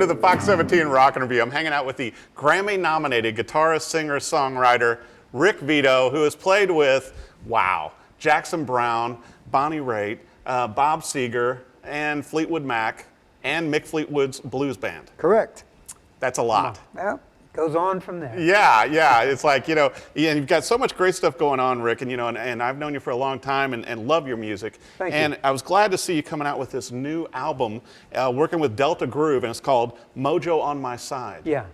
to the Fox 17 Rock Interview. I'm hanging out with the Grammy-nominated guitarist, singer, songwriter, Rick Vito, who has played with, wow, Jackson Browne, Bonnie Raitt, Bob Seger, and Fleetwood Mac, and Mick Fleetwood's blues band. Correct. That's a lot. Well, goes on from there. Yeah. It's like, and you've got so much great stuff going on, Rick, and I've known you for a long time and love your music. Thank you. And I was glad to see you coming out with this new album, working with Delta Groove, and it's called Mojo on My Side. Yeah.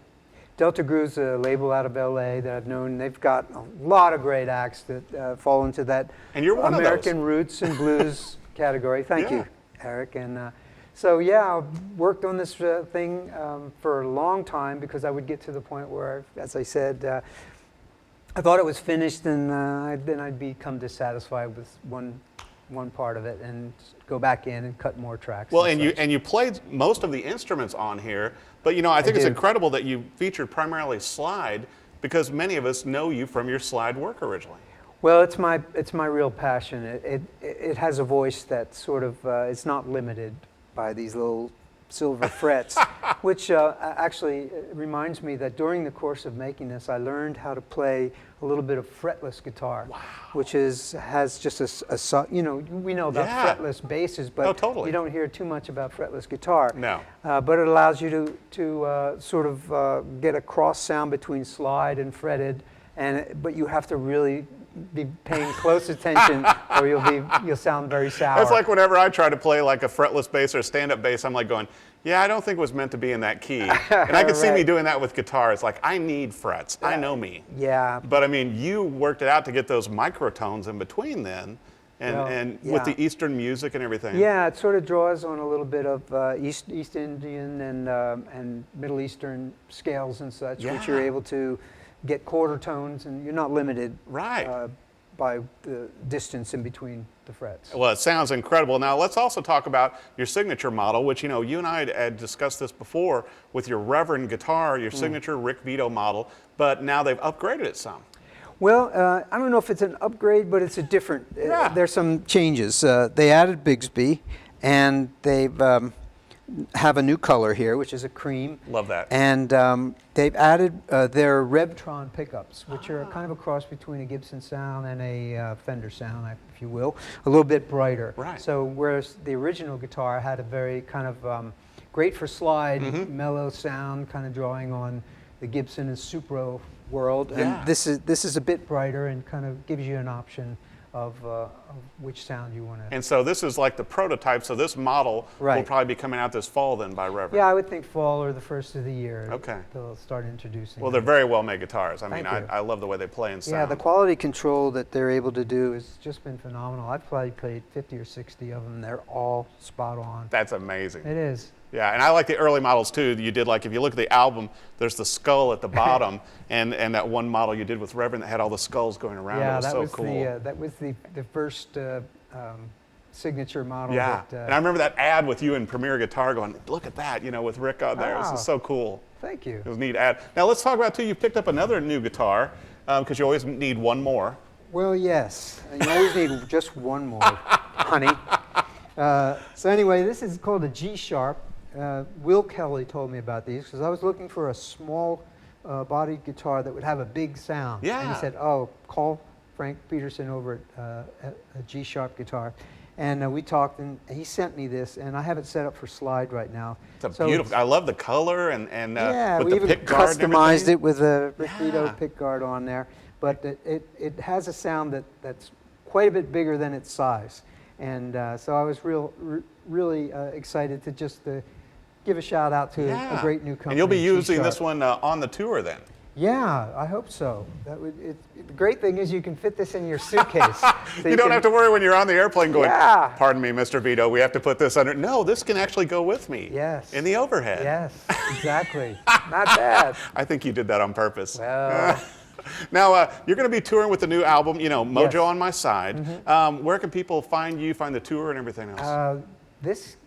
Delta Groove's a label out of LA that I've known. They've got a lot of great acts that fall into that And you're one American of those. roots and blues category. Thank you, Eric. And so, yeah, I worked on this thing for a long time because I would get to the point where, as I said, I thought it was finished, and then I'd become dissatisfied with one part of it and go back in and cut more tracks. Well, and you played most of the instruments on here, but I think it's incredible that you featured primarily slide, because many of us know you from your slide work originally. Well, it's my real passion. It has a voice that sort of it's not limited by these little silver frets, which actually reminds me that during the course of making this, I learned how to play a little bit of fretless guitar, which has just we know about fretless basses, but you don't hear too much about fretless guitar. No. But it allows you to sort of get a cross sound between slide and fretted, but you have to really be paying close attention or you'll sound very sour. It's like whenever I try to play like a fretless bass or a stand-up bass, I'm like going, yeah, I don't think it was meant to be in that key. And I can see me doing that with guitar. It's like, I need frets. I know me. Yeah. But I mean, you worked it out to get those microtones in between then, and with the Eastern music and everything. Yeah, it sort of draws on a little bit of East Indian and Middle Eastern scales and such, which you're able to get quarter tones, and you're not limited by the distance in between the frets. Well, it sounds incredible. Now, let's also talk about your signature model, which, you and I had discussed this before with your Reverend guitar, your signature Rick Vito model, but now they've upgraded it some. Well, I don't know if it's an upgrade, but it's a different, there's some changes. They added Bigsby, and they've have a new color here, which is a cream. Love that. And they've added their Revtron pickups, which are kind of a cross between a Gibson sound and a Fender sound, if you will, a little bit brighter. Right. So whereas the original guitar had a very kind of great for slide, mellow sound, kind of drawing on the Gibson and Supro world, and this is a bit brighter and kind of gives you an option of which sound you want to. And so this is like the prototype, so this model will probably be coming out this fall then by Reverend. Yeah, I would think fall or the first of the year. Okay. They'll start introducing. Well, they're very well made guitars. I mean, Thank you. I love the way they play and sound. Yeah, the quality control that they're able to do has just been phenomenal. I've probably played 50 or 60 of them. They're all spot on. That's amazing. It is. Yeah, and I like the early models too. You did, like, if you look at the album, there's the skull at the bottom, and that one model you did with Reverend that had all the skulls going around. Yeah, it was that so was cool. that was the first signature model. Yeah, and I remember that ad with you and Premier Guitar going, look at that, with Rick on there. This is so cool. Thank you. It was a neat ad. Now let's talk about, too, you picked up another new guitar, because you always need one more. Well, yes. You always need just one more, honey. So anyway, this is called a G-sharp. Will Kelly told me about these because I was looking for a small bodied guitar that would have a big sound. Yeah. And he said, oh, call Frank Peterson over at a G-sharp guitar. And we talked, and he sent me this, and I have it set up for slide right now. It's a beautiful, I love the color and yeah, with we the even pick guard and customized everything. it with a Rick Vito pick guard on there. But it has a sound that's quite a bit bigger than its size. And so I was really excited to just give a shout out to a great new company. And you'll be using this one on the tour then. Yeah, I hope so. The great thing is you can fit this in your suitcase. So you don't have to worry when you're on the airplane going, Yeah. pardon me, Mr. Vito, we have to put this under. No, this can actually go with me. Yes. In the overhead. Yes, exactly. Not bad. I think you did that on purpose. Well. Now, you're going to be touring with the new album, Mojo Yes. on My Side. Where can people find you, find the tour and everything else? This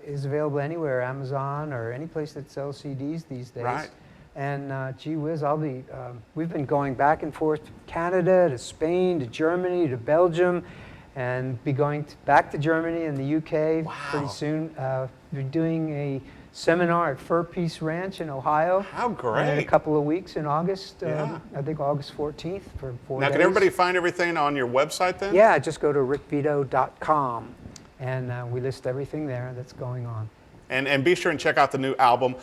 is available anywhere, Amazon or any place that sells CDs these days. Right. And gee whiz, we've been going back and forth to Canada, to Spain, to Germany, to Belgium, and be going back to Germany and the UK pretty soon. We're doing a seminar at Fur Peace Ranch in Ohio. How great. In a couple of weeks in August, Yeah. I think August 14th for 4 Now, days. can everybody find everything on your website then? Yeah, just go to rickvito.com, and we list everything there that's going on. And be sure and check out the new album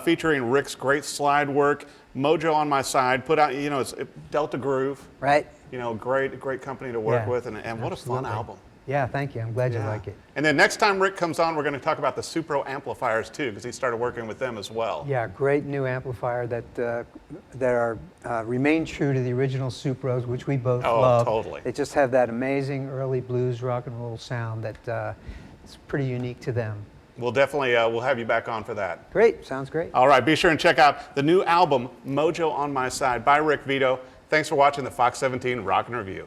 featuring Rick's great slide work, Mojo on My Side, put out, it's Delta Groove. Right. Great company to work Yeah, with, and what a fun absolutely. album. Yeah, thank you. I'm glad you Yeah. like it. And then next time Rick comes on, we're going to talk about the Supro amplifiers too, because he started working with them as well. Yeah, great new amplifier that remain true to the original Supros, which we both love. Totally. They just have that amazing early blues rock and roll sound that is pretty unique to them. We'll definitely we'll have you back on for that. Great, sounds great. All right, be sure and check out the new album, Mojo on My Side, by Rick Vito. Thanks for watching the Fox 17 Rock and Review.